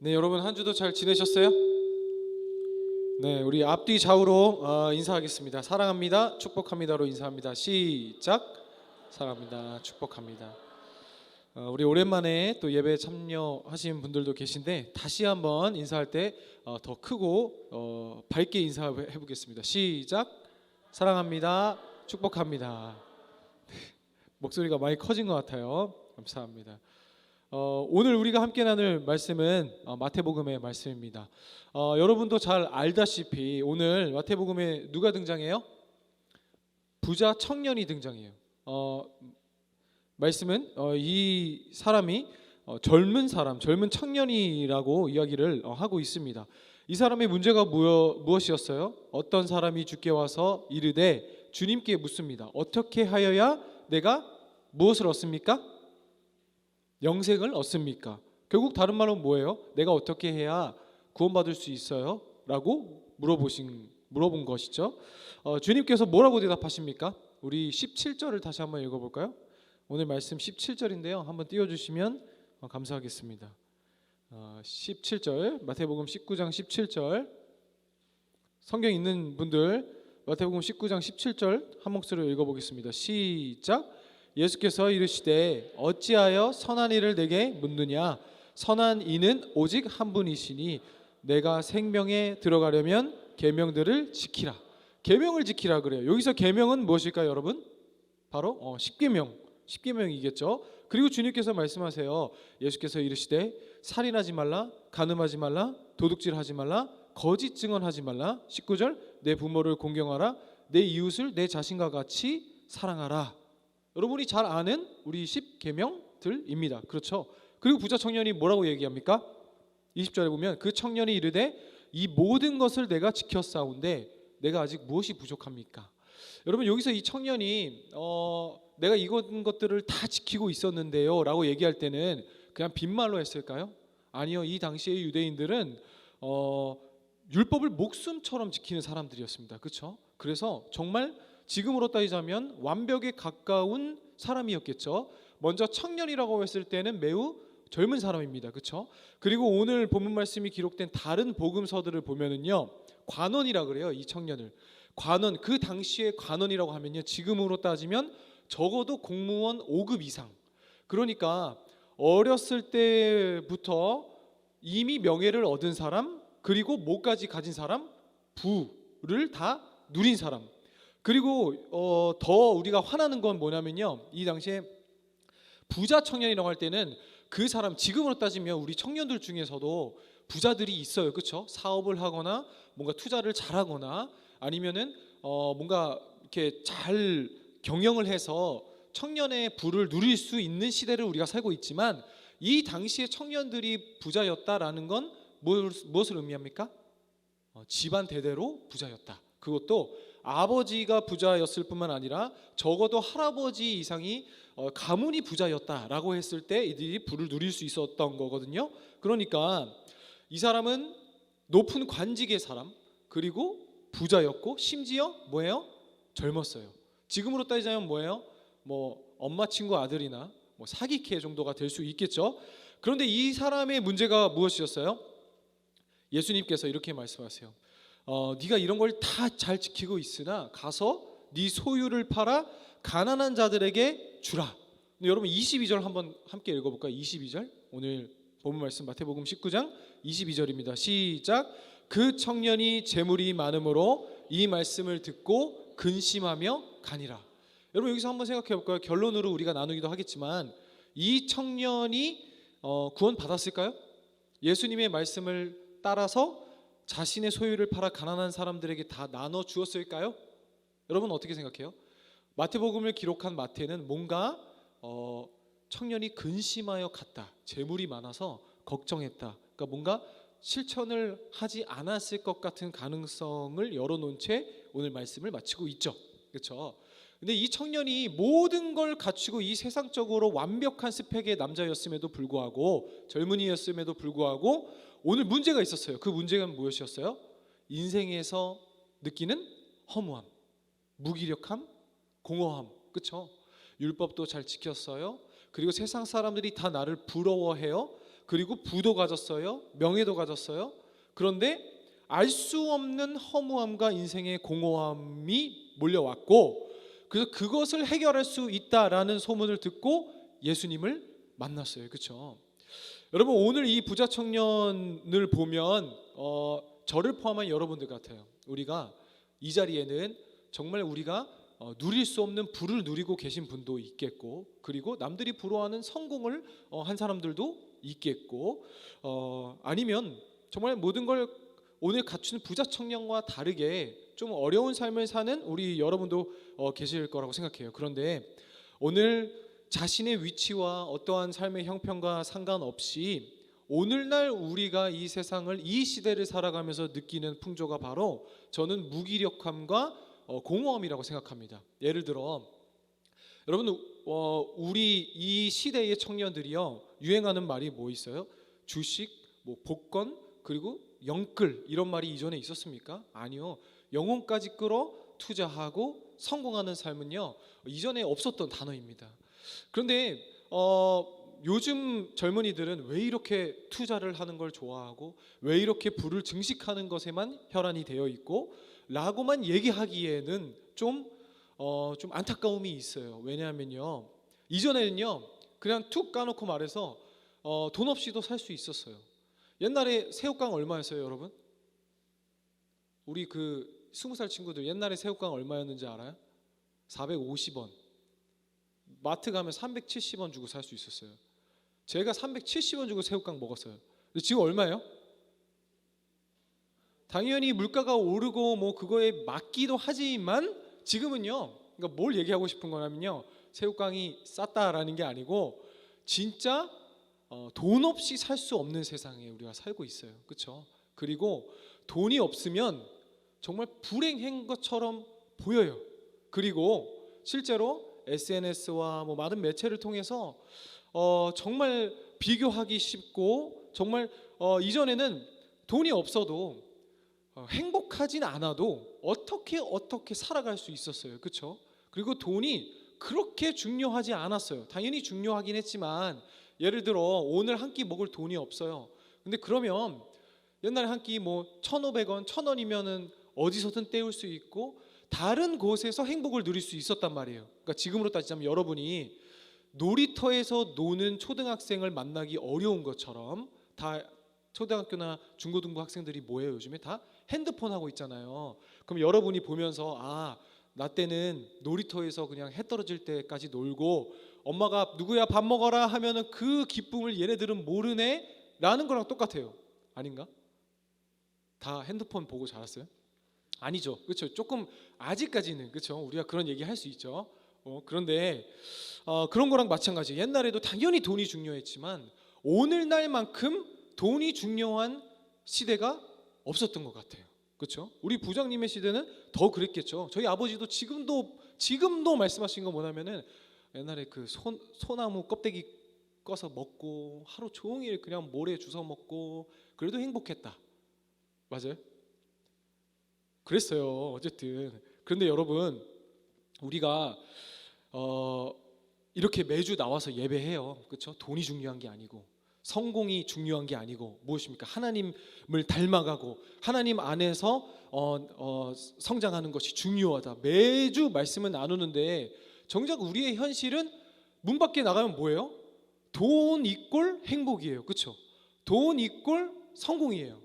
네, 여러분 한 주도 잘 지내셨어요? 네, 우리 앞뒤 좌우로 인사하겠습니다. 사랑합니다, 축복합니다로 인사합니다. 시작. 사랑합니다, 축복합니다. 우리 오랜만에 또 예배 참여하신 분들도 계신데 다시 한번 인사할 때 더 크고 밝게 인사해 보겠습니다. 시작. 사랑합니다, 축복합니다. 목소리가 많이 커진 것 같아요. 감사합니다. 오늘 우리가 함께 나눌 말씀은 마태복음의 말씀입니다. 여러분도 잘 알다시피 오늘 마태복음에 누가 등장해요? 부자 청년이 등장해요. 말씀은 이 사람이 젊은 청년이라고 이야기를 하고 있습니다. 이 사람의 문제가 무엇이었어요? 어떤 사람이 주께 와서 이르되 주님께 묻습니다. 어떻게 하여야 내가 무엇을 얻습니까? 영생을 얻습니까? 결국 다른 말로 뭐예요? 내가 어떻게 해야 구원받을 수 있어요? 라고 물어본 것이죠. 주님께서 뭐라고 대답하십니까? 우리 17절을 다시 한번 읽어볼까요? 오늘 말씀 17절인데요. 한번 띄워주시면 감사하겠습니다. 17절 마태복음 19장 17절 성경 있는 분들 마태복음 19장 17절 한 목소리로 읽어보겠습니다. 시작. 예수께서 이르시되 어찌하여 선한 이를 내게 묻느냐? 선한 이는 오직 한 분이시니 내가 생명에 들어가려면 계명들을 지키라. 계명을 지키라 그래요. 여기서 계명은 무엇일까요, 여러분? 바로 십계명이겠죠. 그리고 주님께서 말씀하세요. 예수께서 이르시되 살인하지 말라, 간음하지 말라, 도둑질하지 말라, 거짓 증언하지 말라. 19절 내 부모를 공경하라, 내 이웃을 내 자신과 같이 사랑하라. 여러분이 잘 아는 우리 10계명들입니다. 그렇죠? 그리고 부자 청년이 뭐라고 얘기합니까? 20절에 보면 그 청년이 이르되 이 모든 것을 내가 지켰사온데 내가 아직 무엇이 부족합니까? 여러분 여기서 이 청년이 내가 이런 것들을 다 지키고 있었는데요 라고 얘기할 때는 그냥 빈말로 했을까요? 아니요. 이 당시의 유대인들은 율법을 목숨처럼 지키는 사람들이었습니다. 그렇죠? 그래서 정말 지금으로 따지자면 완벽에 가까운 사람이었겠죠. 먼저 청년이라고 했을 때는 매우 젊은 사람입니다. 그렇죠? 그리고 오늘 본문 말씀이 기록된 다른 복음서들을 보면은요, 관원이라 그래요. 이 청년을 관원, 그 당시에 관원이라고 하면요, 지금으로 따지면 적어도 공무원 5급 이상. 그러니까 어렸을 때부터 이미 명예를 얻은 사람, 그리고 뭐까지 가진 사람, 부를 다 누린 사람. 그리고 더 우리가 화나는 건 뭐냐면요, 이 당시에 부자 청년이라고 할 때는 그 사람, 지금으로 따지면 우리 청년들 중에서도 부자들이 있어요. 그렇죠? 사업을 하거나 뭔가 투자를 잘하거나 아니면은 뭔가 이렇게 잘 경영을 해서 청년의 부를 누릴 수 있는 시대를 우리가 살고 있지만, 이 당시의 청년들이 부자였다라는 건 무엇을 의미합니까? 집안 대대로 부자였다. 그것도 아버지가 부자였을 뿐만 아니라 적어도 할아버지 이상이 가문이 부자였다라고 했을 때 이들이 부를 누릴 수 있었던 거거든요. 그러니까 이 사람은 높은 관직의 사람, 그리고 부자였고 심지어 뭐예요? 젊었어요. 지금으로 따지자면 뭐예요? 뭐 엄마 친구 아들이나 뭐 사기캐 정도가 될 수 있겠죠. 그런데 이 사람의 문제가 무엇이었어요? 예수님께서 이렇게 말씀하세요. 네가 이런 걸 다 잘 지키고 있으나 가서 네 소유를 팔아 가난한 자들에게 주라. 여러분 22절 한번 함께 읽어볼까요? 22절 오늘 본문 말씀 마태복음 19장 22절입니다. 시작. 그 청년이 재물이 많음으로 이 말씀을 듣고 근심하며 가니라. 여러분 여기서 한번 생각해 볼까요? 결론으로 우리가 나누기도 하겠지만 이 청년이 구원 받았을까요? 예수님의 말씀을 따라서 자신의 소유를 팔아 가난한 사람들에게 다 나눠 주었을까요? 여러분 어떻게 생각해요? 마태복음을 기록한 마태는 뭔가 청년이 근심하여 갔다, 재물이 많아서 걱정했다, 그러니까 뭔가 실천을 하지 않았을 것 같은 가능성을 열어놓은 채 오늘 말씀을 마치고 있죠. 그렇죠? 근데 이 청년이 모든 걸 갖추고 이 세상적으로 완벽한 스펙의 남자였음에도 불구하고, 젊은이였음에도 불구하고 오늘 문제가 있었어요. 그 문제가 무엇이었어요? 인생에서 느끼는 허무함, 무기력함, 공허함. 그렇죠? 율법도 잘 지켰어요. 그리고 세상 사람들이 다 나를 부러워해요. 그리고 부도 가졌어요. 명예도 가졌어요. 그런데 알 수 없는 허무함과 인생의 공허함이 몰려왔고, 그래서 그것을 해결할 수 있다라는 소문을 듣고 예수님을 만났어요. 그렇죠? 여러분, 오늘 이 부자 청년을 보면 저를 포함한 여러분들 같아요. 우리가 이 자리에는 정말 우리가 누릴 수 없는 부를 누리고 계신 분도 있겠고, 그리고 남들이 부러워하는 성공을 한 사람들도 있겠고, 아니면 정말 모든 걸 오늘 갖춘 부자 청년과 다르게 좀 어려운 삶을 사는 우리 여러분도 계실 거라고 생각해요. 그런데 오늘 자신의 위치와 어떠한 삶의 형편과 상관없이 오늘날 우리가 이 세상을, 이 시대를 살아가면서 느끼는 풍조가 바로 저는 무기력함과 공허함이라고 생각합니다. 예를 들어 여러분, 우리 이 시대의 청년들이요, 유행하는 말이 뭐 있어요? 주식, 뭐 복권, 그리고 영끌, 이런 말이 이전에 있었습니까? 아니요. 영혼까지 끌어 투자하고 성공하는 삶은요, 이전에 없었던 단어입니다. 그런데 요즘 젊은이들은 왜 이렇게 투자를 하는 걸 좋아하고 왜 이렇게 부를 증식하는 것에만 혈안이 되어 있고 라고만 얘기하기에는 좀 안타까움이 있어요. 왜냐하면요, 이전에는요 그냥 툭 까놓고 말해서 돈 없이도 살 수 있었어요. 옛날에 새우깡 얼마였어요, 여러분? 우리 그 20살 친구들 옛날에 새우깡 얼마였는지 알아요? 450원. 마트 가면 370원 주고 살 수 있었어요. 제가 370원 주고 새우깡 먹었어요. 근데 지금 얼마예요? 당연히 물가가 오르고 뭐 그거에 맞기도 하지만 지금은요, 그러니까 뭘 얘기하고 싶은 거냐면요, 새우깡이 쌌다라는 게 아니고 진짜 돈 없이 살 수 없는 세상에 우리가 살고 있어요. 그렇죠? 그리고 돈이 없으면 정말 불행한 것처럼 보여요. 그리고 실제로 SNS와 뭐 많은 매체를 통해서 정말 비교하기 쉽고, 정말 이전에는 돈이 없어도 행복하진 않아도 어떻게 살아갈 수 있었어요. 그렇죠? 그리고 돈이 그렇게 중요하지 않았어요. 당연히 중요하긴 했지만, 예를 들어 오늘 한 끼 먹을 돈이 없어요. 근데 그러면 옛날에 한 끼 뭐 1,500원, 1,000원이면은 어디서든 때울 수 있고 다른 곳에서 행복을 누릴 수 있었단 말이에요. 그러니까 지금으로 따지자면 여러분이 놀이터에서 노는 초등학생을 만나기 어려운 것처럼, 다 초등학교나 중고등부 학생들이 뭐예요? 요즘에 다 핸드폰 하고 있잖아요. 그럼 여러분이 보면서 나 때는 놀이터에서 그냥 해 떨어질 때까지 놀고 엄마가 누구야 밥 먹어라 하면은 그 기쁨을 얘네들은 모르네 라는 거랑 똑같아요. 아닌가? 다 핸드폰 보고 자랐어요? 아니죠. 그렇죠? 조금 아직까지는, 그렇죠? 우리가 그런 얘기 할 수 있죠. 그런데 그런 거랑 마찬가지. 옛날에도 당연히 돈이 중요했지만 오늘날만큼 돈이 중요한 시대가 없었던 것 같아요. 그렇죠? 우리 부장님의 시대는 더 그랬겠죠. 저희 아버지도 지금도 말씀하신 거 뭐냐면은 옛날에 그 소나무 껍데기 꺼서 먹고 하루 종일 그냥 모래 주워 먹고 그래도 행복했다. 맞아요? 그랬어요. 어쨌든. 그런데 여러분, 우리가 이렇게 매주 나와서 예배해요. 그렇죠? 돈이 중요한 게 아니고 성공이 중요한 게 아니고 무엇입니까? 하나님을 닮아가고 하나님 안에서 성장하는 것이 중요하다. 매주 말씀을 나누는데 정작 우리의 현실은 문 밖에 나가면 뭐예요? 돈 이꼴 행복이에요. 그렇죠? 돈 이꼴 성공이에요.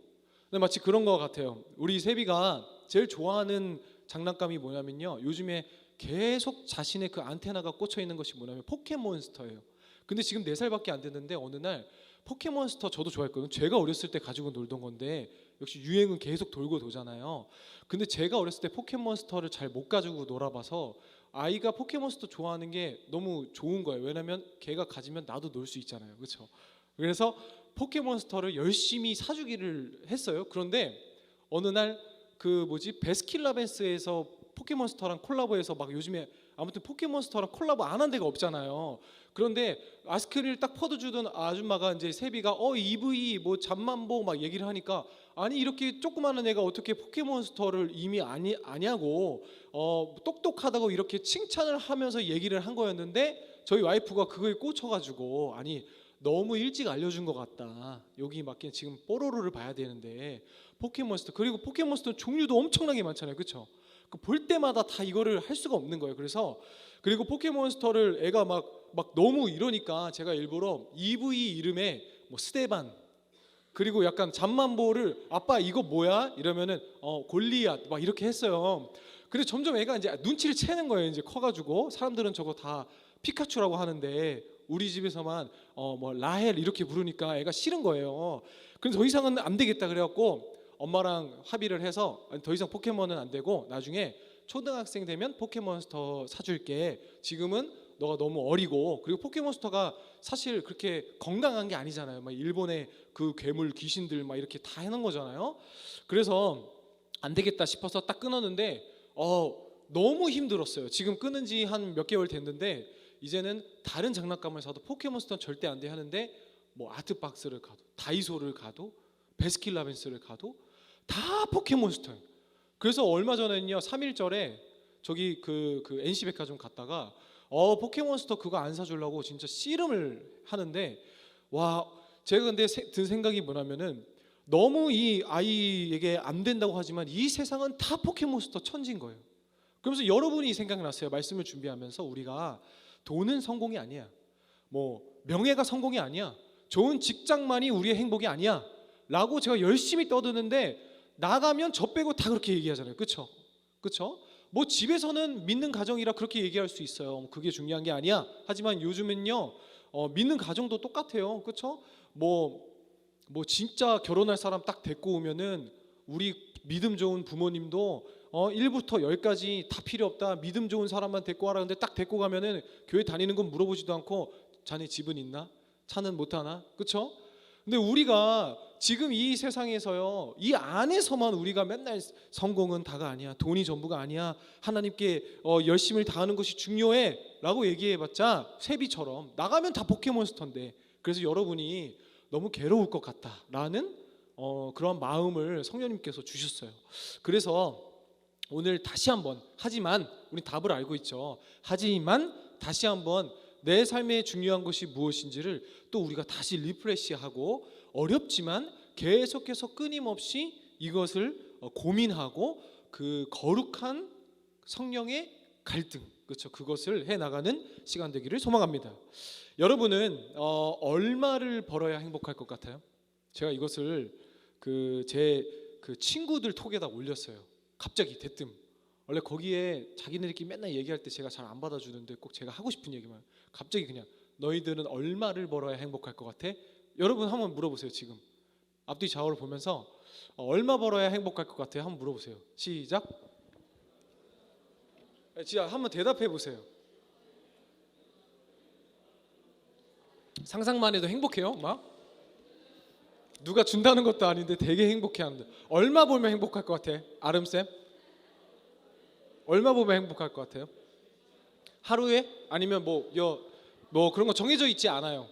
근데 마치 그런 것 같아요. 우리 세비가 제일 좋아하는 장난감이 뭐냐면요, 요즘에 계속 자신의 그 안테나가 꽂혀 있는 것이 뭐냐면 포켓몬스터예요. 근데 지금 4살밖에 안 됐는데 어느 날 포켓몬스터, 저도 좋아했거든요. 제가 어렸을 때 가지고 놀던 건데 역시 유행은 계속 돌고 도잖아요. 근데 제가 어렸을 때 포켓몬스터를 잘 못 가지고 놀아봐서 아이가 포켓몬스터 좋아하는 게 너무 좋은 거예요. 왜냐면 걔가 가지면 나도 놀 수 있잖아요. 그렇죠? 그래서 포켓몬스터를 열심히 사주기를 했어요. 그런데 어느 날 그 베스킨라빈스에서 포켓몬스터랑 콜라보해서 막 요즘에 아무튼 포켓몬스터랑 콜라보 안 한 데가 없잖아요. 그런데 아이스크림을 딱 퍼주던 아줌마가 이제 세비가 EV 뭐 잠만보 막 얘기를 하니까, 아니 이렇게 조그마한 애가 어떻게 포켓몬스터를 이미 아냐고 똑똑하다고 이렇게 칭찬을 하면서 얘기를 한 거였는데 저희 와이프가 그거에 꽂혀가지고, 아니 너무 일찍 알려준 것 같다. 여기 맞게 지금 뽀로로를 봐야 되는데 포켓몬스터, 그리고 포켓몬스터 종류도 엄청나게 많잖아요, 그렇죠? 볼 때마다 다 이거를 할 수가 없는 거예요. 그래서 그리고 포켓몬스터를 애가 막 너무 이러니까 제가 일부러 EV 이름에 뭐 스테반, 그리고 약간 잠만보를 아빠 이거 뭐야? 이러면은 골리앗 막 이렇게 했어요. 그래서 점점 애가 이제 눈치를 채는 거예요. 이제 커가지고 사람들은 저거 다 피카츄라고 하는데 우리 집에서만 뭐 라헬 이렇게 부르니까 애가 싫은 거예요. 그래서 더 이상은 안 되겠다 그래갖고 엄마랑 합의를 해서 더 이상 포켓몬은 안 되고 나중에 초등학생 되면 포켓몬스터 사줄게. 지금은 너가 너무 어리고, 그리고 포켓몬스터가 사실 그렇게 건강한 게 아니잖아요. 막 일본의 그 괴물 귀신들 막 이렇게 다 해놓은 거잖아요. 그래서 안 되겠다 싶어서 딱 끊었는데 너무 힘들었어요. 지금 끊은 지 한 몇 개월 됐는데 이제는 다른 장난감을 사도 포켓몬스터는 절대 안 돼 하는데 뭐 아트박스를 가도 다이소를 가도 베스킨라빈스를 가도 다 포켓몬스터예요. 그래서 얼마 전에는요 3.1절에 저기 그 NC백화점 갔다가 포켓몬스터 그거 안 사주려고 진짜 씨름을 하는데, 와, 제가 근데 든 생각이 뭐냐면은 너무 이 아이에게 안 된다고 하지만 이 세상은 다 포켓몬스터 천지인 거예요. 그러면서 여러분이 생각이 났어요. 말씀을 준비하면서 우리가 돈은 성공이 아니야, 뭐 명예가 성공이 아니야, 좋은 직장만이 우리의 행복이 아니야 라고 제가 열심히 떠드는데 나가면 저 빼고 다 그렇게 얘기하잖아요. 그렇죠? 그렇죠? 뭐 집에서는 믿는 가정이라 그렇게 얘기할 수 있어요. 그게 중요한 게 아니야. 하지만 요즘은요 믿는 가정도 똑같아요. 그렇죠? 뭐 진짜 결혼할 사람 딱 데리고 오면은 우리 믿음 좋은 부모님도 1부터 10까지 다 필요 없다, 믿음 좋은 사람만 데리고 와라. 근데 딱 데리고 가면은 교회 다니는 건 물어보지도 않고 자네 집은 있나? 차는 못 타나? 그렇죠? 근데 우리가 지금 이 세상에서요 이 안에서만 우리가 맨날 성공은 다가 아니야, 돈이 전부가 아니야, 하나님께 열심을 다하는 것이 중요해 라고 얘기해봤자 세비처럼 나가면 다 포켓몬스터인데, 그래서 여러분이 너무 괴로울 것 같다라는 그런 마음을 성령님께서 주셨어요. 그래서 오늘 다시 한번, 하지만 우리 답을 알고 있죠. 하지만 다시 한번 내 삶에 중요한 것이 무엇인지를 또 우리가 다시 리프레시하고, 어렵지만 계속해서 끊임없이 이것을 고민하고 그 거룩한 성령의 갈등, 그렇죠? 그것을 해나가는 시간 되기를 소망합니다. 여러분은 얼마를 벌어야 행복할 것 같아요? 제가 이것을 제 친구들 톡에다 올렸어요. 갑자기 대뜸. 원래 거기에 자기네들끼리 맨날 얘기할 때 제가 잘 안 받아주는데 꼭 제가 하고 싶은 얘기만, 갑자기 그냥 너희들은 얼마를 벌어야 행복할 것 같아? 여러분 한번 물어보세요. 지금 앞뒤 좌우를 보면서 얼마 벌어야 행복할 것 같아요? 한번 물어보세요. 시작. 진짜 한번 대답해 보세요. 상상만 해도 행복해요. 막 누가 준다는 것도 아닌데 되게 행복해하는데, 얼마 벌면 행복할 것 같아? 아름쌤 얼마 보면 행복할 것 같아요? 하루에? 아니면 뭐 그런 거 정해져 있지 않아요.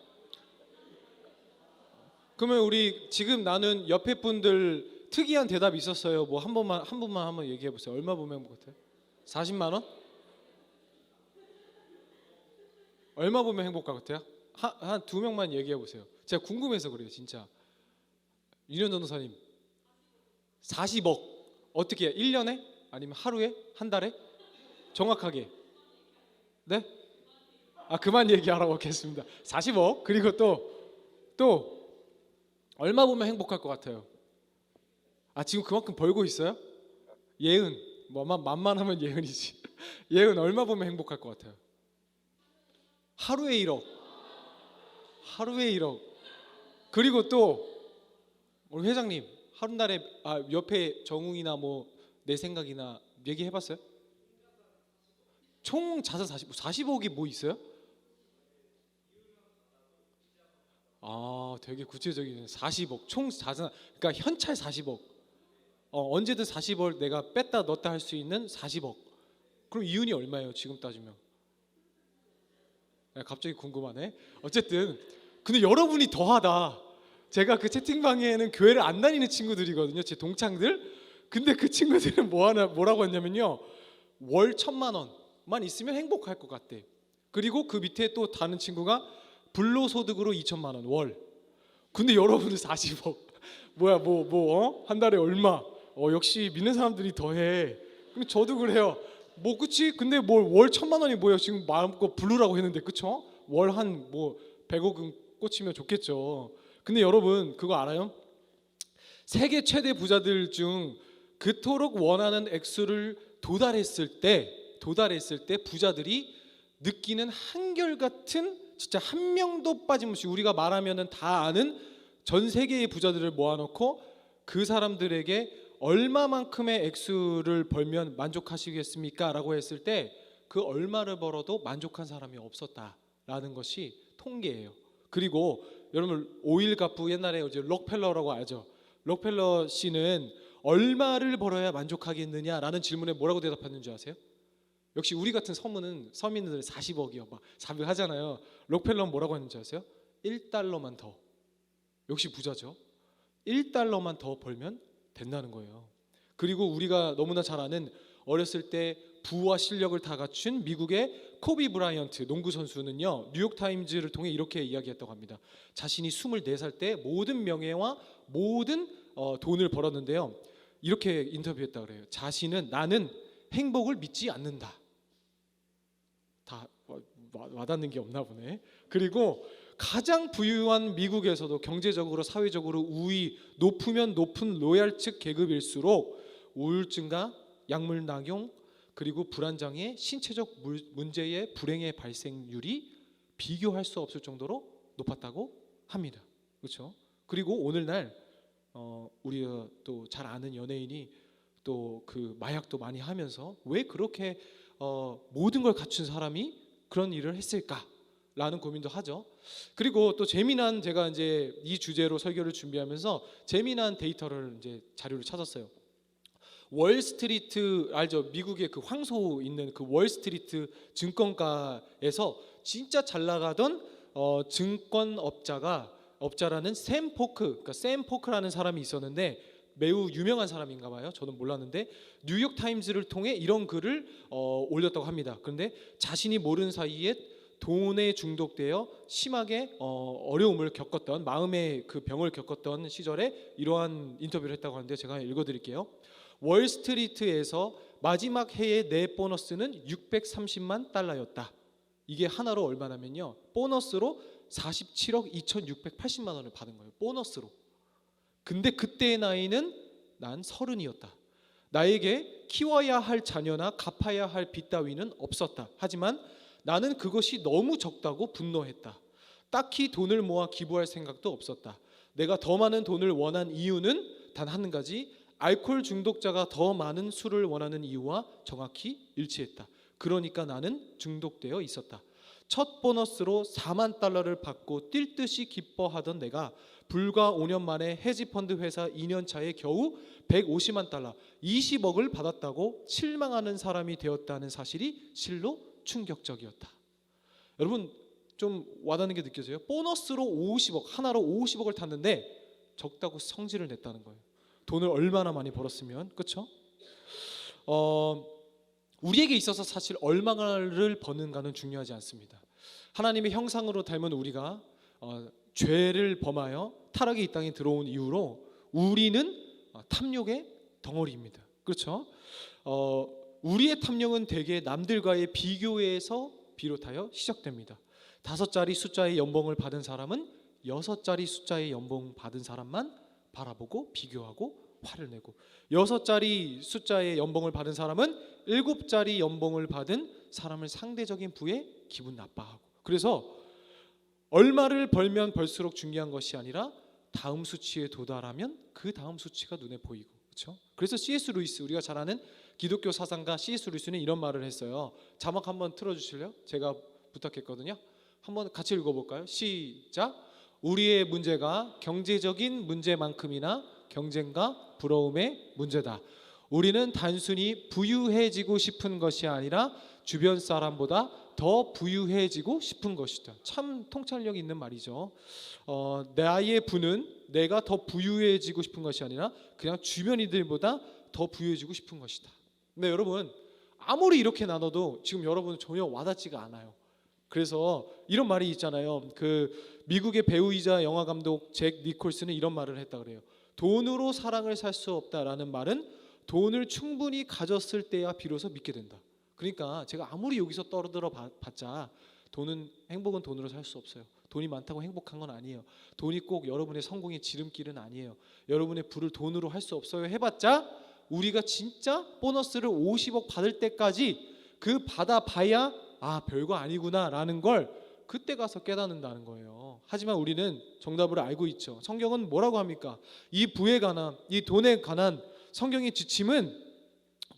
그러면 우리 지금 나는 옆에 분들 특이한 대답이 있었어요. 뭐 한 분만 한번 얘기해 보세요. 얼마 보면 행복 같아요? 40만 원? 얼마 보면 행복할 것 같아요? 한 두 명만 얘기해 보세요. 제가 궁금해서 그래요, 진짜. 윤현 전도사님 40억 어떻게 해요? 1년에? 아니면 하루에? 한 달에? 정확하게. 네? 그만 얘기하라고 하겠습니다. 40억. 그리고 또 얼마 보면 행복할 것 같아요? 지금 그만큼 벌고 있어요? 예은 만만하면 예은이지. 예은 얼마 보면 행복할 것 같아요? 하루에 1억. 하루에 1억. 그리고 또 우리 회장님 한 달에 옆에 정웅이나 뭐 내 생각이나 얘기해봤어요? 총 자산 40억이 뭐 있어요? 되게 구체적이네. 40억 총 자산, 그러니까 현찰 40억. 언제든 40억 내가 뺐다 넣었다 할 수 있는 40억. 그럼 이윤이 얼마예요 지금 따지면? 갑자기 궁금하네. 어쨌든 근데 여러분이 더하다. 제가 그 채팅방에는 교회를 안 다니는 친구들이거든요, 제 동창들. 근데 그 친구들은 뭐라고 했냐면요, 월 1,000만 원만 있으면 행복할 것 같대. 그리고 그 밑에 또 다른 친구가 불로소득으로 2천만 원 월. 근데 여러분은 40억. 뭐야 한 달에 얼마? 역시 믿는 사람들이 더해. 그럼 저도 그래요. 뭐 그치? 근데 뭘 월 1,000만 원이 뭐예요? 지금 마음껏 부르라고 했는데 그쵸? 월 한 뭐 100억은 꽂히면 좋겠죠. 근데 여러분 그거 알아요? 세계 최대 부자들 중 그토록 원하는 액수를 도달했을 때 부자들이 느끼는 한결같은 진짜 한 명도 빠짐없이 우리가 말하면은 다 아는 전 세계의 부자들을 모아놓고 그 사람들에게 얼마만큼의 액수를 벌면 만족하시겠습니까? 라고 했을 때 그 얼마를 벌어도 만족한 사람이 없었다라는 것이 통계예요. 그리고 여러분 오일 갑부 옛날에 이제 록펠러라고 알죠? 록펠러 씨는 얼마를 벌어야 만족하겠느냐라는 질문에 뭐라고 대답했는지 아세요? 역시 우리 같은 서민들 40억이요 막 400 하잖아요. 록펠러는 뭐라고 했는지 아세요? 1달러만 더. 역시 부자죠. 1달러만 더 벌면 된다는 거예요. 그리고 우리가 너무나 잘 아는 어렸을 때 부와 실력을 다 갖춘 미국의 코비 브라이언트 농구 선수는요, 뉴욕타임즈를 통해 이렇게 이야기했다고 합니다. 자신이 24살 때 모든 명예와 모든 돈을 벌었는데요, 이렇게 인터뷰했다 그래요. 자신은 나는 행복을 믿지 않는다. 다 와닿는 게 없나 보네. 그리고 가장 부유한 미국에서도 경제적으로 사회적으로 우위 높으면 높은 로얄층 계급일수록 우울증과 약물 낙용 그리고 불안장애 신체적 문제의 불행의 발생률이 비교할 수 없을 정도로 높았다고 합니다. 그렇죠? 그리고 오늘날 우리가 또 잘 아는 연예인이 또 그 마약도 많이 하면서 왜 그렇게 모든 걸 갖춘 사람이 그런 일을 했을까라는 고민도 하죠. 그리고 또 재미난 제가 이제 이 주제로 설교를 준비하면서 재미난 데이터를 이제 자료를 찾았어요. 월스트리트 알죠? 미국의 그 황소 있는 그 월스트리트 증권가에서 진짜 잘 나가던 업자라는 샘 포크, 그러니까 샘 포크라는 사람이 있었는데 매우 유명한 사람인가 봐요. 저는 몰랐는데 뉴욕 타임즈를 통해 이런 글을 올렸다고 합니다. 그런데 자신이 모르는 사이에 돈에 중독되어 심하게 어려움을 겪었던 마음의 그 병을 겪었던 시절에 이러한 인터뷰를 했다고 하는데 제가 읽어드릴게요. 월스트리트에서 마지막 해의 내 보너스는 630만 달러였다. 이게 하나로 얼마냐면요, 보너스로 47억 2,680만 원을 받은 거예요. 보너스로. 근데 그때의 나이는 난 30이었다. 나에게 키워야 할 자녀나 갚아야 할 빚 따위는 없었다. 하지만 나는 그것이 너무 적다고 분노했다. 딱히 돈을 모아 기부할 생각도 없었다. 내가 더 많은 돈을 원한 이유는 단 한 가지, 알코올 중독자가 더 많은 술을 원하는 이유와 정확히 일치했다. 그러니까 나는 중독되어 있었다. 첫 보너스로 4만 달러를 받고 뛸 듯이 기뻐하던 내가 불과 5년 만에 헤지펀드 회사 2년 차에 겨우 150만 달러, 20억을 받았다고 실망하는 사람이 되었다는 사실이 실로 충격적이었다. 여러분 좀 와닿는 게 느껴져요? 보너스로 50억, 하나로 50억을 탔는데 적다고 성질을 냈다는 거예요. 돈을 얼마나 많이 벌었으면, 그렇죠? 우리에게 있어서 사실 얼마를 버는가는 중요하지 않습니다. 하나님의 형상으로 닮은 우리가 죄를 범하여 타락의 이 땅에 들어온 이후로 우리는 탐욕의 덩어리입니다. 그렇죠? 우리의 탐욕은 대개 남들과의 비교에서 비롯하여 시작됩니다. 5자리 숫자의 연봉을 받은 사람은 6자리 숫자의 연봉 받은 사람만 바라보고 비교하고 화를 내고, 6자리 숫자의 연봉을 받은 사람은 7자리 연봉을 받은 사람을 상대적인 부에 기분 나빠하고, 그래서 얼마를 벌면 벌수록 중요한 것이 아니라 다음 수치에 도달하면 그 다음 수치가 눈에 보이고, 그렇죠? 그래서 C.S. 루이스, 우리가 잘 아는 기독교 사상가 C.S. 루이스는 이런 말을 했어요. 자막 한번 틀어주실래요? 제가 부탁했거든요. 한번 같이 읽어볼까요? 시작. 우리의 문제가 경제적인 문제만큼이나 경쟁과 부러움의 문제다. 우리는 단순히 부유해지고 싶은 것이 아니라 주변 사람보다 더 부유해지고 싶은 것이다. 참 통찰력 있는 말이죠. 나의 부는 내가 더 부유해지고 싶은 것이 아니라 그냥 주변 이들보다 더 부유해지고 싶은 것이다. 근데 여러분 아무리 이렇게 나눠도 지금 여러분은 전혀 와닿지가 않아요. 그래서 이런 말이 있잖아요. 그 미국의 배우이자 영화 감독 잭 니콜슨은 이런 말을 했다 그래요. 돈으로 사랑을 살 수 없다라는 말은 돈을 충분히 가졌을 때야 비로소 믿게 된다. 그러니까 제가 아무리 여기서 떨어들어 봤자 행복은 돈으로 살 수 없어요. 돈이 많다고 행복한 건 아니에요. 돈이 꼭 여러분의 성공의 지름길은 아니에요. 여러분의 부를 돈으로 할 수 없어요 해봤자 우리가 진짜 보너스를 50억 받을 때까지 그 받아봐야 별거 아니구나 라는 걸 그때 가서 깨닫는다는 거예요. 하지만 우리는 정답을 알고 있죠. 성경은 뭐라고 합니까? 이 부에 관한, 이 돈에 관한 성경의 지침은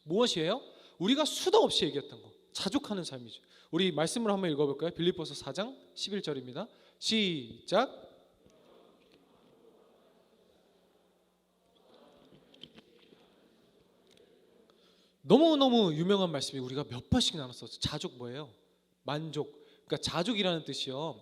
무엇이에요? 우리가 수도 없이 얘기했던 거, 자족하는 삶이죠. 우리 말씀을 한번 읽어볼까요? 빌립보서 4장 11절입니다. 시작. 너무너무 유명한 말씀이 우리가 몇 번씩 나눴었어요. 자족 뭐예요? 만족. 그러니까 자족이라는 뜻이요,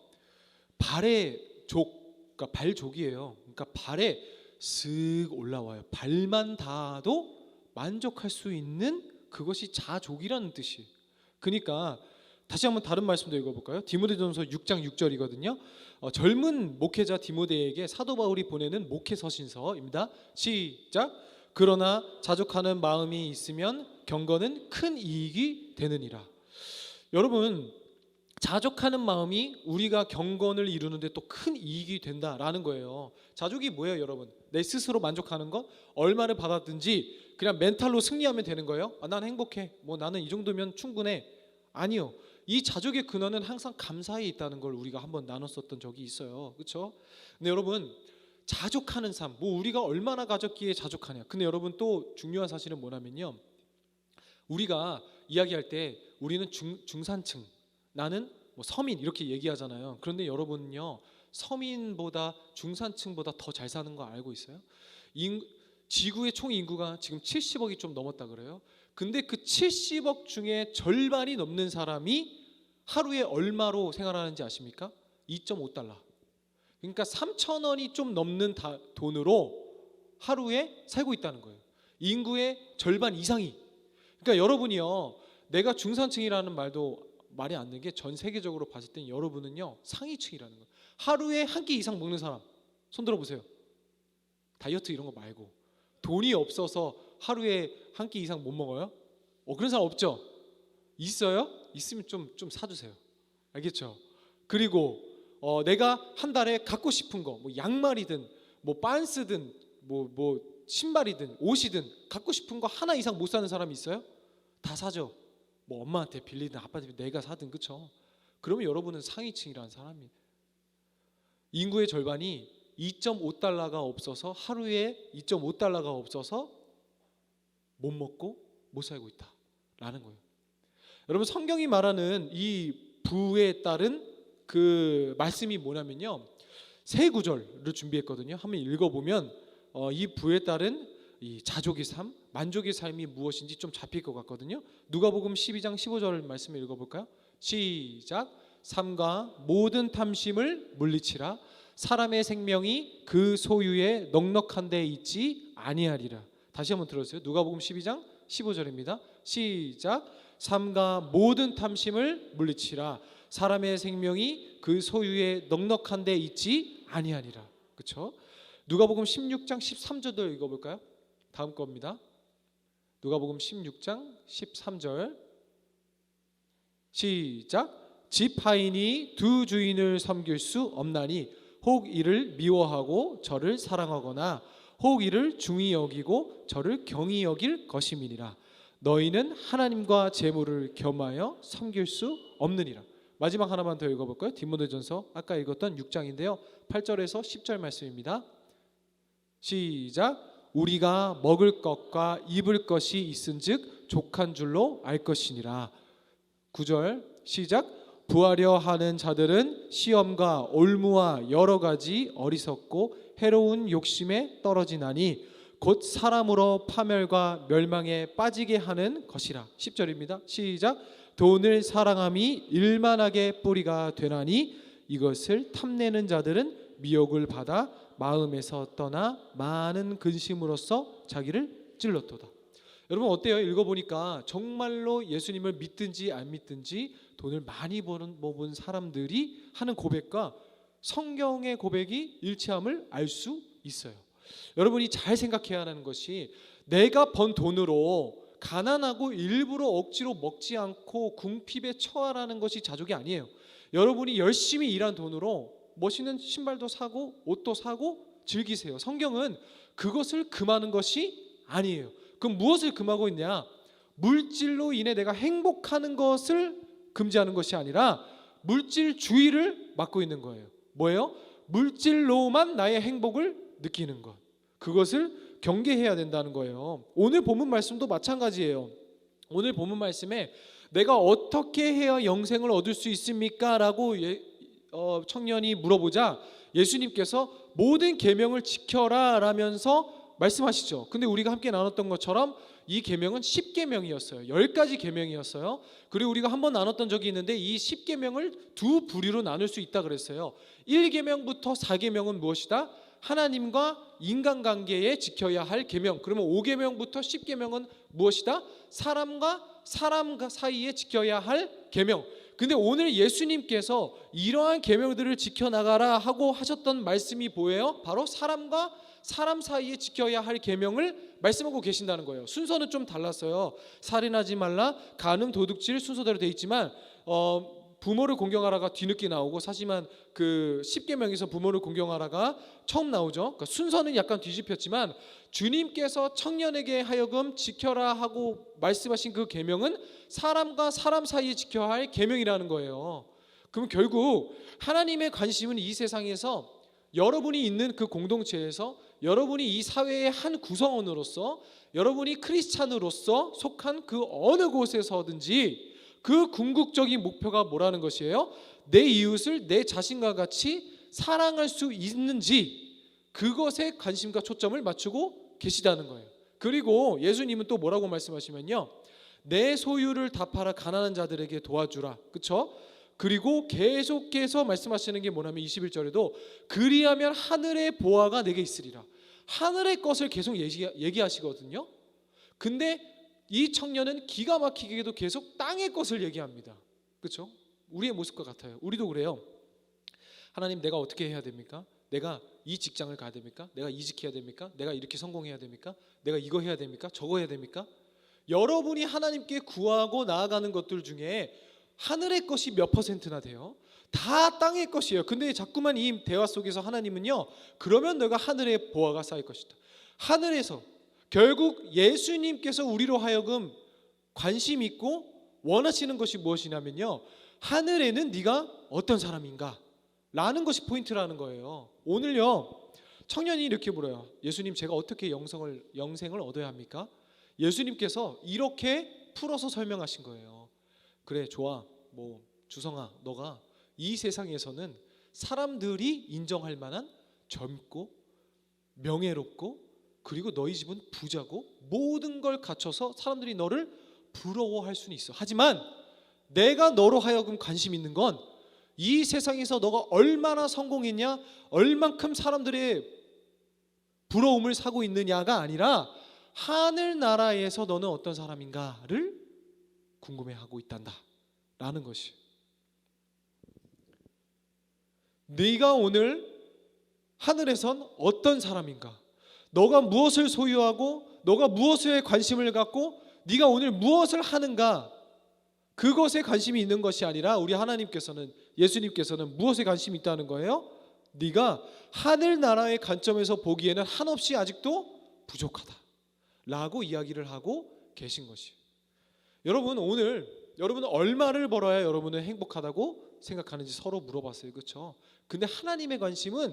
발의 족, 그러니까 발족이에요. 그러니까 발에 쓱 올라와요. 발만 닿아도 만족할 수 있는 그것이 자족이라는 뜻이에요. 그러니까 다시 한번 다른 말씀도 읽어볼까요? 디모데전서 6장 6절이거든요. 젊은 목회자 디모데에게 사도 바울이 보내는 목회 서신서입니다. 시작. 그러나 자족하는 마음이 있으면 경건은 큰 이익이 되느니라. 여러분, 자족하는 마음이 우리가 경건을 이루는데 또 큰 이익이 된다라는 거예요. 자족이 뭐예요, 여러분? 내 스스로 만족하는 것, 얼마를 받았든지 그냥 멘탈로 승리하면 되는 거예요. 난 행복해. 나는 이 정도면 충분해. 아니요. 이 자족의 근원은 항상 감사에 있다는 걸 우리가 한번 나눴었던 적이 있어요. 그렇죠? 근데 여러분, 자족하는 삶, 우리가 얼마나 가졌기에 자족하냐. 근데 여러분 또 중요한 사실은 뭐냐면요, 우리가 이야기할 때 우리는 중산층, 나는 서민 이렇게 얘기하잖아요. 그런데 여러분은요, 서민보다 중산층보다 더 잘 사는 거 알고 있어요? 지구의 총 인구가 지금 70억이 좀 넘었다 그래요. 근데 그 70억 중에 절반이 넘는 사람이 하루에 얼마로 생활하는지 아십니까? 2.5달러. 그러니까 3,000원이 좀 넘는 돈으로 하루에 살고 있다는 거예요. 인구의 절반 이상이. 그러니까 여러분이요, 내가 중산층이라는 말도 말이 안 되는 게 전 세계적으로 봤을 땐 여러분은요 상위층이라는 거예요. 하루에 한 끼 이상 먹는 사람 손 들어보세요. 다이어트 이런 거 말고 돈이 없어서 하루에 한 끼 이상 못 먹어요? 그런 사람 없죠? 있어요? 있으면 좀 사주세요. 알겠죠? 그리고 내가 한 달에 갖고 싶은 거, 양말이든 빤스든 신발이든 옷이든 갖고 싶은 거 하나 이상 못 사는 사람이 있어요? 다 사죠. 엄마한테 빌리든 아빠한테 내가 사든. 그쵸? 그러면 여러분은 상위층이라는 사람이, 인구의 절반이 2.5달러가 없어서 하루에 2.5달러가 없어서 못 먹고 못 살고 있다라는 거예요. 여러분, 성경이 말하는 이 부에 따른 그 말씀이 뭐냐면요, 세 구절을 준비했거든요. 한번 읽어보면 이 부에 따른 이 자족의 삶, 만족의 삶이 무엇인지 좀 잡힐 것 같거든요. 누가복음 12장 15절 말씀을 읽어볼까요? 시작. 삼가 모든 탐심을 물리치라. 사람의 생명이 그 소유에 넉넉한 데 있지 아니하리라. 다시 한번 들어주세요. 누가복음 12장 15절입니다. 시작. 삼가 모든 탐심을 물리치라. 사람의 생명이 그 소유에 넉넉한 데 있지 아니하리라. 그렇죠? 누가복음 16장 13절도 읽어볼까요? 다음 겁니다. 누가복음 16장 13절 시작. 집 하인이 두 주인을 섬길 수 없나니 혹 이를 미워하고 저를 사랑하거나 혹 이를 중히 여기고 저를 경히 여길 것임이니라. 너희는 하나님과 재물을 겸하여 섬길 수 없느니라. 마지막 하나만 더 읽어볼까요? 디모데전서 아까 읽었던 6장인데요 8절에서 10절 말씀입니다. 시작. 우리가 먹을 것과 입을 것이 있은즉 족한 줄로 알 것이니라. 9절 시작. 부하려 하는 자들은 시험과 올무와 여러 가지 어리석고 해로운 욕심에 떨어지나니 곧 사람으로 파멸과 멸망에 빠지게 하는 것이라. 10절입니다. 시작. 돈을 사랑함이 일만하게 뿌리가 되나니 이것을 탐내는 자들은 미혹을 받아 마음에서 떠나 많은 근심으로써 자기를 찔렀도다. 여러분 어때요? 읽어보니까 정말로 예수님을 믿든지 안 믿든지 돈을 많이 버는 사람들이 하는 고백과 성경의 고백이 일치함을 알 수 있어요. 여러분이 잘 생각해야 하는 것이, 내가 번 돈으로 가난하고 일부러 억지로 먹지 않고 궁핍에 처하라는 것이 자족이 아니에요. 여러분이 열심히 일한 돈으로 멋있는 신발도 사고 옷도 사고 즐기세요. 성경은 그것을 금하는 것이 아니에요. 그럼 무엇을 금하고 있냐? 물질로 인해 내가 행복하는 것을 금지하는 것이 아니라 물질주의를 막고 있는 거예요. 뭐예요? 물질로만 나의 행복을 느끼는 것, 그것을 경계해야 된다는 거예요. 오늘 본문 말씀도 마찬가지예요. 오늘 본문 말씀에 내가 어떻게 해야 영생을 얻을 수 있습니까? 라고 청년이 물어보자 예수님께서 모든 계명을 지켜라 라면서 말씀하시죠. 근데 우리가 함께 나눴던 것처럼 이 계명은 10계명이었어요. 10가지 계명이었어요. 그리고 우리가 한번 나눴던 적이 있는데 이 10계명을 두 부류로 나눌 수 있다 그랬어요. 1계명부터 4계명은 무엇이다? 하나님과 인간관계에 지켜야 할 계명. 그러면 5계명부터 10계명은 무엇이다? 사람과 사람 사이에 지켜야 할 계명. 근데 오늘 예수님께서 이러한 계명들을 지켜나가라 하고 하셨던 말씀이 뭐예요? 바로 사람과 사람 사이에 지켜야 할 계명을 말씀하고 계신다는 거예요. 순서는 좀 달랐어요. 살인하지 말라, 간음, 도둑질 순서대로 돼 있지만 부모를 공경하라가 뒤늦게 나오고, 사실은 그 10계명에서 부모를 공경하라가 처음 나오죠. 그러니까 순서는 약간 뒤집혔지만 주님께서 청년에게 하여금 지켜라 하고 말씀하신 그 계명은 사람과 사람 사이에 지켜야 할 계명이라는 거예요. 그럼 결국 하나님의 관심은 이 세상에서 여러분이 있는 그 공동체에서, 여러분이 이 사회의 한 구성원으로서, 여러분이 크리스찬으로서 속한 그 어느 곳에서든지 그 궁극적인 목표가 뭐라는 것이에요? 내 이웃을 내 자신과 같이 사랑할 수 있는지, 그것에 관심과 초점을 맞추고 계시다는 거예요. 그리고 예수님은 또 뭐라고 말씀하시면요, 내 소유를 다 팔아 가난한 자들에게 도와주라. 그렇죠? 그리고 계속해서 말씀하시는 게 뭐냐면 21절에도 그리하면 하늘의 보화가 내게 있으리라. 하늘의 것을 계속 얘기하시거든요. 근데 이 청년은 기가 막히게도 계속 땅의 것을 얘기합니다. 그렇죠? 우리의 모습과 같아요. 우리도 그래요. 하나님, 내가 어떻게 해야 됩니까? 내가 이 직장을 가야 됩니까? 내가 이직해야 됩니까? 내가 이렇게 성공해야 됩니까? 내가 이거 해야 됩니까? 저거 해야 됩니까? 여러분이 하나님께 구하고 나아가는 것들 중에 하늘의 것이 몇 %나 돼요? 다 땅의 것이에요. 근데 자꾸만 이 대화 속에서 하나님은요, 그러면 너가 하늘의 보화가 쌓일 것이다. 하늘에서 결국 예수님께서 우리로 하여금 관심 있고 원하시는 것이 무엇이냐면요, 하늘에는 네가 어떤 사람인가 라는 것이 포인트라는 거예요. 오늘요, 청년이 이렇게 물어요. 예수님, 제가 어떻게 영생을 얻어야 합니까? 예수님께서 이렇게 풀어서 설명하신 거예요. 그래, 좋아. 뭐 주성아, 너가 이 세상에서는 사람들이 인정할 만한 젊고 명예롭고, 그리고 너희 집은 부자고 모든 걸 갖춰서 사람들이 너를 부러워할 수는 있어. 하지만 내가 너로 하여금 관심 있는 건 이 세상에서 너가 얼마나 성공했냐, 얼만큼 사람들의 부러움을 사고 있느냐가 아니라 하늘나라에서 너는 어떤 사람인가를 궁금해하고 있단다 라는 것이. 네가 오늘 하늘에선 어떤 사람인가, 너가 무엇을 소유하고 너가 무엇에 관심을 갖고 네가 오늘 무엇을 하는가, 그것에 관심이 있는 것이 아니라 우리 하나님께서는, 예수님께서는 무엇에 관심이 있다는 거예요? 네가 하늘나라의 관점에서 보기에는 한없이 아직도 부족하다 라고 이야기를 하고 계신 것이. 여러분, 오늘 여러분은 얼마를 벌어야 여러분은 행복하다고 생각하는지 서로 물어봤어요. 그렇죠? 근데 하나님의 관심은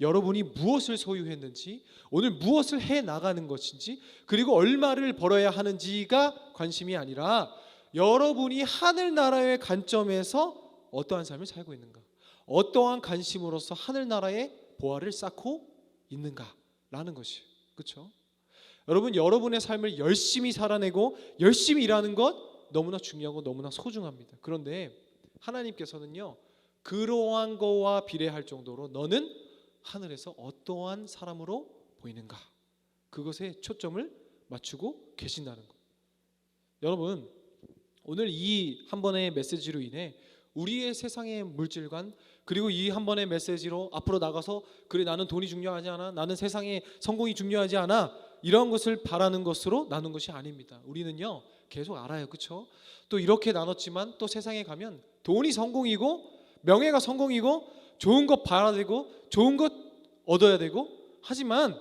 여러분이 무엇을 소유했는지, 오늘 무엇을 해 나가는 것인지, 그리고 얼마를 벌어야 하는지가 관심이 아니라 여러분이 하늘나라의 관점에서 어떠한 삶을 살고 있는가, 어떠한 관심으로서 하늘나라의 보화를 쌓고 있는가라는 것이. 그렇죠? 여러분, 여러분의 삶을 열심히 살아내고 열심히 일하는 것 너무나 중요하고 너무나 소중합니다. 그런데 하나님께서는요, 그러한 거와 비례할 정도로 너는 하늘에서 어떠한 사람으로 보이는가, 그것에 초점을 맞추고 계신다는 것. 여러분, 오늘 이 한 번의 메시지로 인해 우리의 세상의 물질관, 그리고 이 한 번의 메시지로 앞으로 나가서 그래 나는 돈이 중요하지 않아, 나는 세상의 성공이 중요하지 않아, 이런 것을 바라는 것으로 나눈 것이 아닙니다. 우리는요 계속 알아요, 그렇죠? 또 이렇게 나눴지만 또 세상에 가면 돈이 성공이고 명예가 성공이고 좋은 것 봐야 되고 좋은 것 얻어야 되고, 하지만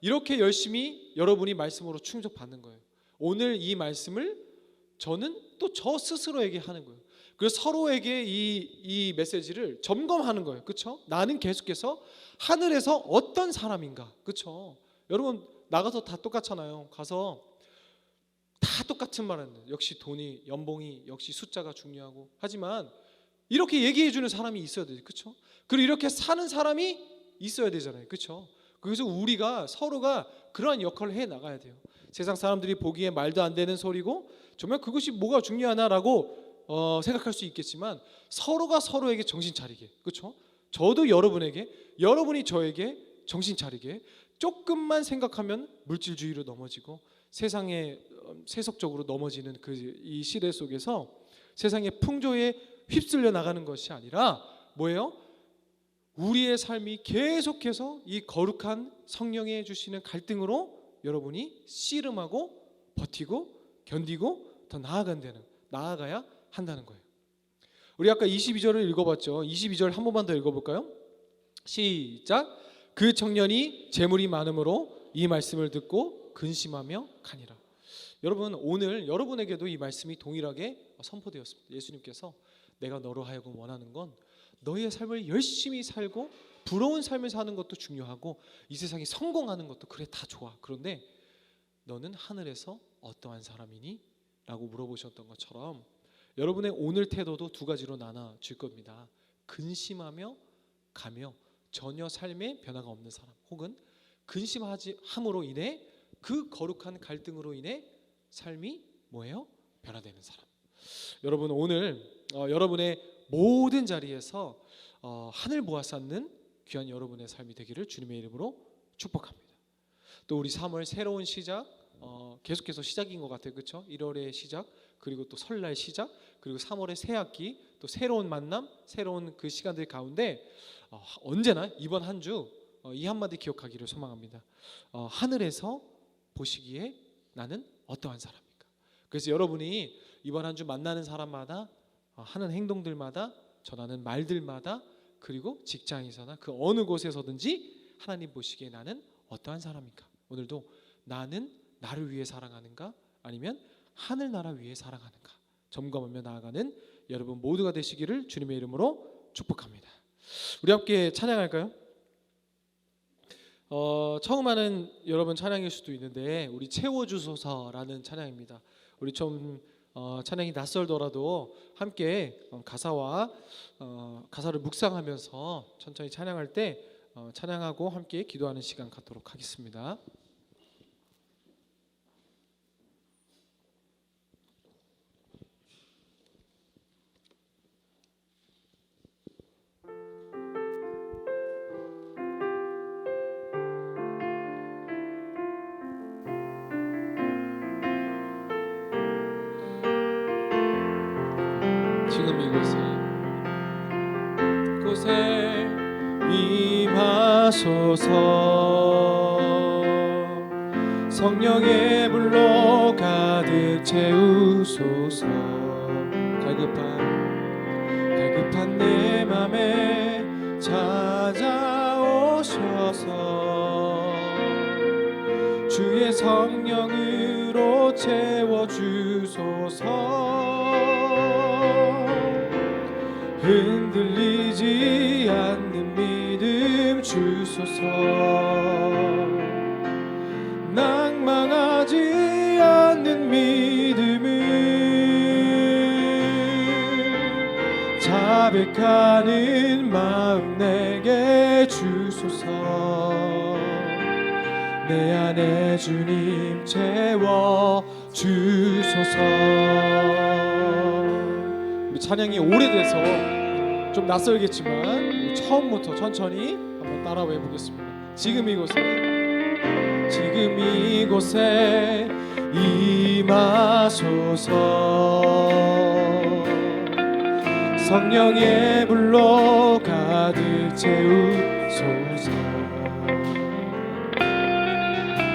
이렇게 열심히 여러분이 말씀으로 충족받는 거예요. 오늘 이 말씀을 저는 또 저 스스로에게 하는 거예요. 그래서 서로에게 이 메시지를 점검하는 거예요, 그렇죠? 나는 계속해서 하늘에서 어떤 사람인가, 그렇죠? 여러분 나가서 다 똑같잖아요. 가서 다 똑같은 말은 역시 돈이, 연봉이, 역시 숫자가 중요하고, 하지만 이렇게 얘기해 주는 사람이 있어야 돼요, 그렇죠? 그리고 이렇게 사는 사람이 있어야 되잖아요, 그렇죠? 그래서 우리가 서로가 그러한 역할을 해 나가야 돼요. 세상 사람들이 보기에 말도 안 되는 소리고 정말 그것이 뭐가 중요하나라고 생각할 수 있겠지만, 서로가 서로에게 정신 차리게, 그렇죠? 저도 여러분에게, 여러분이 저에게 정신 차리게, 조금만 생각하면 물질주의로 넘어지고 세상에 세속적으로 넘어지는 그 이 시대 속에서 세상의 풍조에 휩쓸려 나가는 것이 아니라 뭐예요? 우리의 삶이 계속해서 이 거룩한 성령의 주시는 갈등으로 여러분이 씨름하고 버티고 견디고 더 나아가야 한다는 거예요. 우리 아까 22절을 읽어봤죠. 22절 한 번만 더 읽어볼까요? 시작. 그 청년이 재물이 많음으로 이 말씀을 듣고 근심하며 가니라. 여러분, 오늘 여러분에게도 이 말씀이 동일하게 선포되었습니다. 예수님께서 내가 너로 하여금 원하는 건 너의 삶을 열심히 살고 부러운 삶을 사는 것도 중요하고 이 세상에 성공하는 것도 그래 다 좋아. 그런데 너는 하늘에서 어떠한 사람이니? 라고 물어보셨던 것처럼 여러분의 오늘 태도도 두 가지로 나눠질 겁니다. 근심하며 가며 전혀 삶에 변화가 없는 사람, 혹은 근심함으로 인해 그 거룩한 갈등으로 인해 삶이 뭐예요? 변화되는 사람. 여러분, 오늘 여러분의 모든 자리에서 하늘 보아 쌓는 귀한 여러분의 삶이 되기를 주님의 이름으로 축복합니다. 또 우리 3월 새로운 시작, 계속해서 시작인 것 같아요, 그렇죠? 1월의 시작, 그리고 또 설날 시작, 그리고 3월의 새 학기, 또 새로운 만남, 새로운 그 시간들 가운데 언제나 이번 한 주 이 한마디 기억하기를 소망합니다. 하늘에서 보시기에 나는 어떠한 사람입니까? 그래서 여러분이 이번 한 주 만나는 사람마다, 하는 행동들마다, 전하는 말들마다, 그리고 직장에서나 그 어느 곳에서든지 하나님 보시기에 나는 어떠한 사람인가? 오늘도 나는 나를 위해 살아가는가? 아니면 하늘나라 위해 살아가는가? 점검하며 나아가는 여러분 모두가 되시기를 주님의 이름으로 축복합니다. 우리 함께 찬양할까요? 처음 하는 여러분 찬양일 수도 있는데 우리 채워주소서라는 찬양입니다. 우리 좀 찬양이 낯설더라도 함께 가사와 가사를 묵상하면서 천천히 찬양할 때 찬양하고 함께 기도하는 시간 갖도록 하겠습니다. 지금 이곳에 임하소서. 성령의 불로 가득 채우소서. 갈급한 내 맘에 찾아오셔서 주의 성령으로 채워주소서. 흔들리지 않는 믿음 주소서. 낭망하지 않는 믿음을 자백하는 마음 내게 주소서. 내 안에 주님 채워주소서. 우리 찬양이 오래돼서 좀 낯설겠지만 처음부터 천천히 한번 따라해 보겠습니다. 지금 이곳에 임하소서. 성령의 불로 가득 채우소서.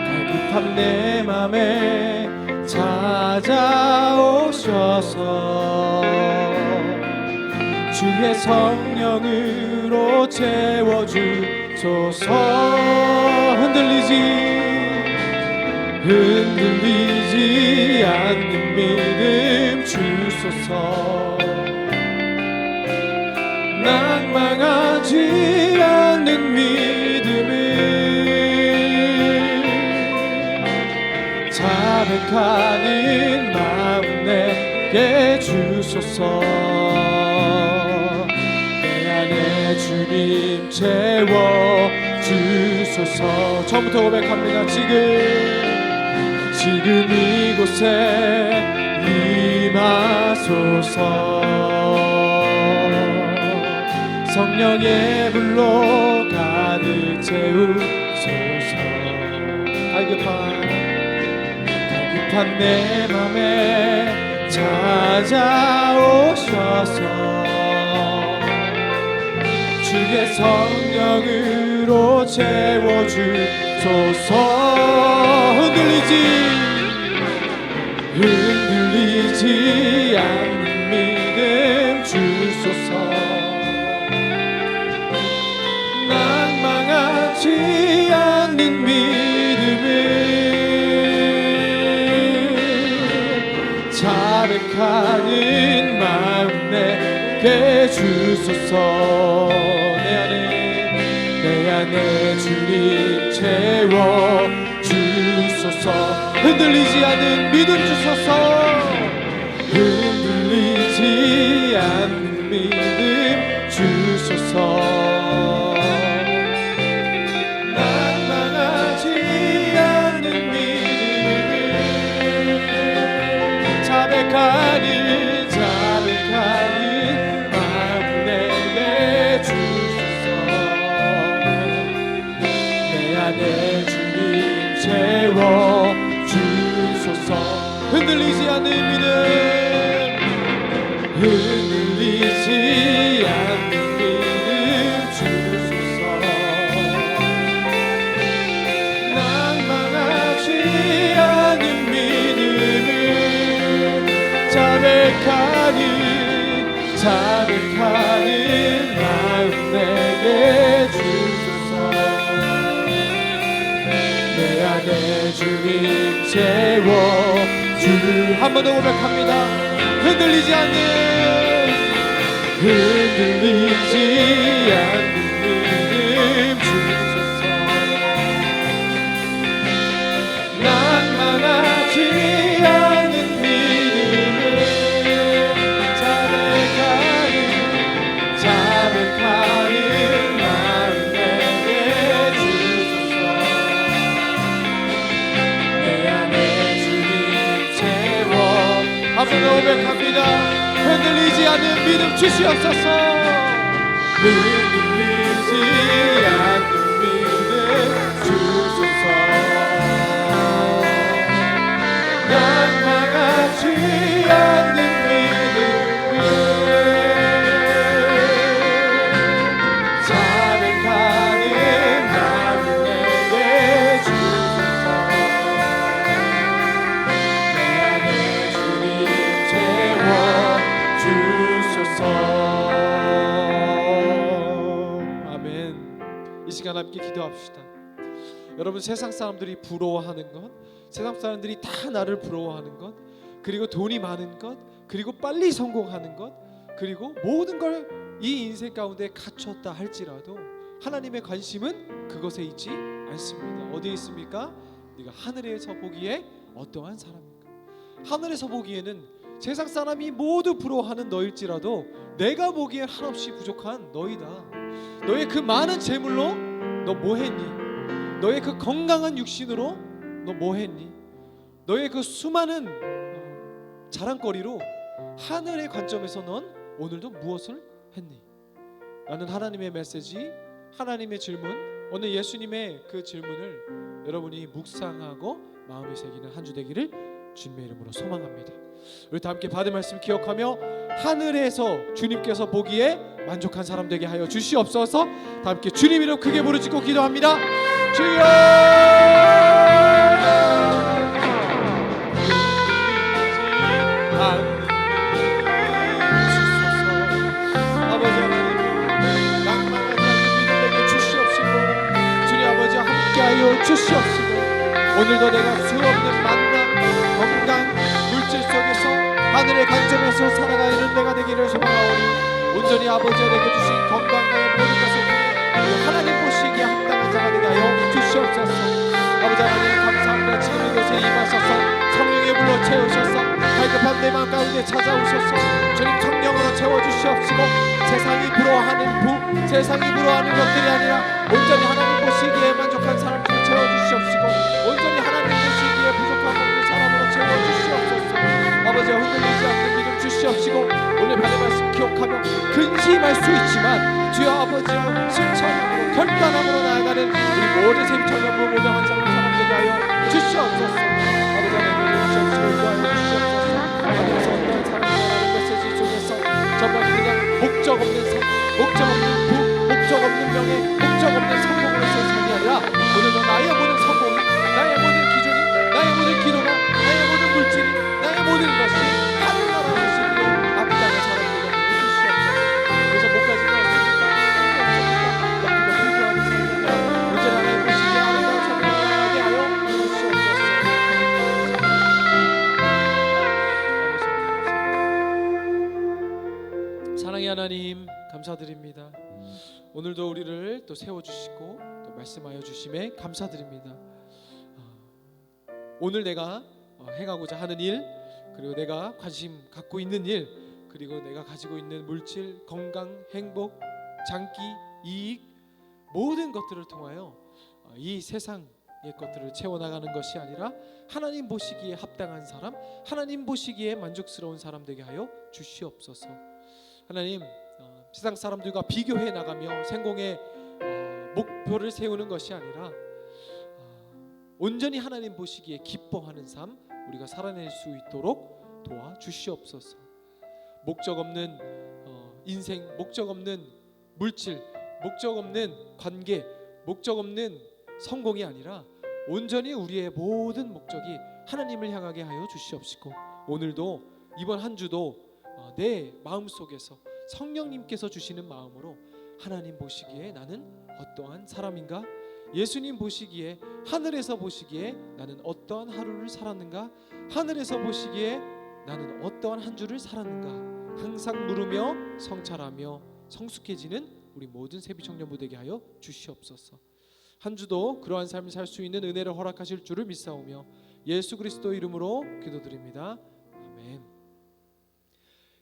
갈급한 내 맘에 찾아오셔서 주의 성령으로 채워주소서. 흔들리지 않는 믿음 주소서. 낭망하지 않는 믿음을 자백하는 마음 내게 주소서. 내 안에 주님 채워 주소서. 처음부터 고백합니다. 지금 이곳에 임하소서. 성령의 불로 가득 채우소서. 갈급한 내 맘에 찾아오셔서 주의 성령으로 채워주소서. 흔들리지 않는 믿음 주소서. 낭망하지 않는 믿음을 자백하는 마음 내게 주소서. 내 안에 주님 채워 주소서. 흔들리지 않는 믿음 주소서. 흔들리지 않는 믿음 주소서. 낭망하지 않는 믿음을 자백하는 마음 내게 주소서. 내 안에 주님 채워 주소서. 흔들리지 않는 믿음, 흔들리지 않는 믿음 주소서. 낭망하지 않는 믿음을 자백하는 마음 내게 주소서. 내 안에 주님 채워 한 번 더 고백합니다. 흔들리지 않는 믿음 주소서. 낭만하지 않는 믿음을 자백하는 마음 내게 주소서. 내 안에 주님 채워 한 번 더 고백합니다. 흔들리지 않는 믿음 주시옵소서. 흔들리지 않는 믿음 주소서. 낭망하지 않는 믿음을 자백하는 마음 내게 주소서. 내 안에 주님 채워 주소서. 아멘. 이 시간 함께 기도합시다. 여러분, 세상 사람들이 부러워하는 것, 세상 사람들이 다 나를 부러워하는 것, 그리고 돈이 많은 것, 그리고 빨리 성공하는 것, 그리고 모든 걸 이 인생 가운데 갖췄다 할지라도 하나님의 관심은 그것에 있지 않습니다. 어디에 있습니까? 네가 하늘에서 보기에 어떠한 사람인가? 하늘에서 보기에는 세상 사람이 모두 부러워하는 너일지라도 내가 보기엔 한없이 부족한 너이다. 너의 그 많은 재물로 너 뭐했니? 너의 그 건강한 육신으로 너 뭐했니? 너의 그 수많은 자랑거리로 하늘의 관점에서 넌 오늘도 무엇을 했니? 라는 하나님의 메시지, 하나님의 질문 오늘 예수님의 그 질문을 여러분이 묵상하고 마음에 새기는 한 주 되기를 주님의 이름으로 소망합니다. 우리 다 함께 받은 말씀 기억하며 하늘에서 주님께서 보기에 만족한 사람 되게 하여 주시옵소서. 다 함께 주님 이름 크게 부르짖고 기도합니다. 주여! 아버지 하나님, 낭만하지 않는 믿음 내게 주시옵시고 주님 아버지 함께하여 주시옵시고 오늘도 내가 수없는 만남, 건강, 물질 속에서 하늘의 관점에서 살아가는 내가 되기를 소망하오니 온전히 아버지에게 주신 건강과 모든 것을 통해 하나님 보시기에 합당한 자가 되게 하여 주시옵소서. 아버지 하나님 감사합니다. 지금 이곳에 임하셔서 성령의 불로 채우셔서 갈급한 내 마음 가운데 찾아오셔서 주님 성령으로 채워주시옵시고 세상이 부러워하는 세상이 부러워하는 것들이 아니라 온전히 하나님 보시기에 만족한 사람으로 채워주시옵시고 온전히 하나님 보시기에 부족함 없는 사람으로 채워주시옵소서. 아버지 흔들리지 않는 믿음 주시옵시고 오늘 받은 말씀 기억하며 근심할 수 있지만 주여 아버지여 실천함으로 결단함으로 나아가는 우리 모든 세비천년부 모든 한 사람 되게 하여 주시옵소서. 아버지 하나님 주시옵시고 인도하여 주시옵소서. 하늘에서 어떠한 사랑이라는 메시지 속에서 정말 그냥 목적 없는 삶, 목적 없는 부, 목적 없는 명예, 목적 없는 성공으로서 삶이 아니라 오늘도 나의 모든 성공이, 나의 모든 기준이, 나의 모든 기도가, 나의 모든 물질이, 나의 모든 것이 하늘 나라 보시기에 앞당의 사람 되게 하여 주시옵소서. 그래서 목까지 넣었습니까? 먹기가 불교하는 삶이다. 언제나 나의 보시기에 아름다운 삶을 나가게 하여 주시옵소서. 사랑의 하나님 감사드립니다. 오늘도 우리를 또 세워주시고 또 말씀하여 주심에 감사드립니다. 오늘 내가 행하고자 하는 일, 그리고 내가 관심 갖고 있는 일, 그리고 내가 가지고 있는 물질, 건강, 행복, 장기, 이익 모든 것들을 통하여 이 세상의 것들을 채워나가는 것이 아니라 하나님 보시기에 합당한 사람, 하나님 보시기에 만족스러운 사람 되게 하여 주시옵소서. 하나님 세상 사람들과 비교해 나가며 성공의 목표를 세우는 것이 아니라 온전히 하나님 보시기에 기뻐하는 삶 우리가 살아낼 수 있도록 도와주시옵소서. 목적 없는 인생, 목적 없는 물질, 목적 없는 관계, 목적 없는 성공이 아니라 온전히 우리의 모든 목적이 하나님을 향하게 하여 주시옵시고 오늘도 이번 한 주도 내 마음속에서 성령님께서 주시는 마음으로 하나님 보시기에 나는 어떠한 사람인가, 예수님 보시기에 하늘에서 보시기에 나는 어떠한 하루를 살았는가, 하늘에서 보시기에 나는 어떠한 한 주를 살았는가 항상 물으며 성찰하며 성숙해지는 우리 모든 세비청년부 되게 하여 주시옵소서. 한 주도 그러한 삶을 살 수 있는 은혜를 허락하실 줄을 믿사오며 예수 그리스도 이름으로 기도드립니다. 아멘.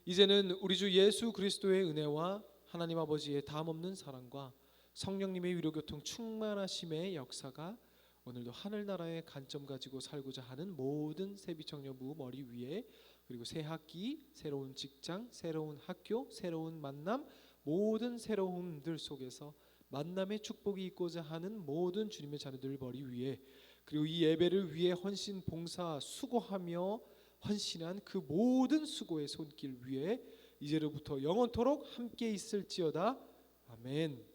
이제는 우리 주 예수 그리스도의 은혜와 하나님 아버지의 다함없는 사랑과 성령님의 위로교통 충만하심의 역사가 오늘도 하늘나라의 관점 가지고 살고자 하는 모든 세비청년부 머리 위에, 그리고 새 학기, 새로운 직장, 새로운 학교, 새로운 만남, 모든 새로움들 속에서 만남의 축복이 있고자 하는 모든 주님의 자녀들 머리 위에, 그리고 이 예배를 위해 헌신 봉사 수고하며 헌신한 그 모든 수고의 손길 위에 이제로부터 영원토록 함께 있을지어다. 아멘.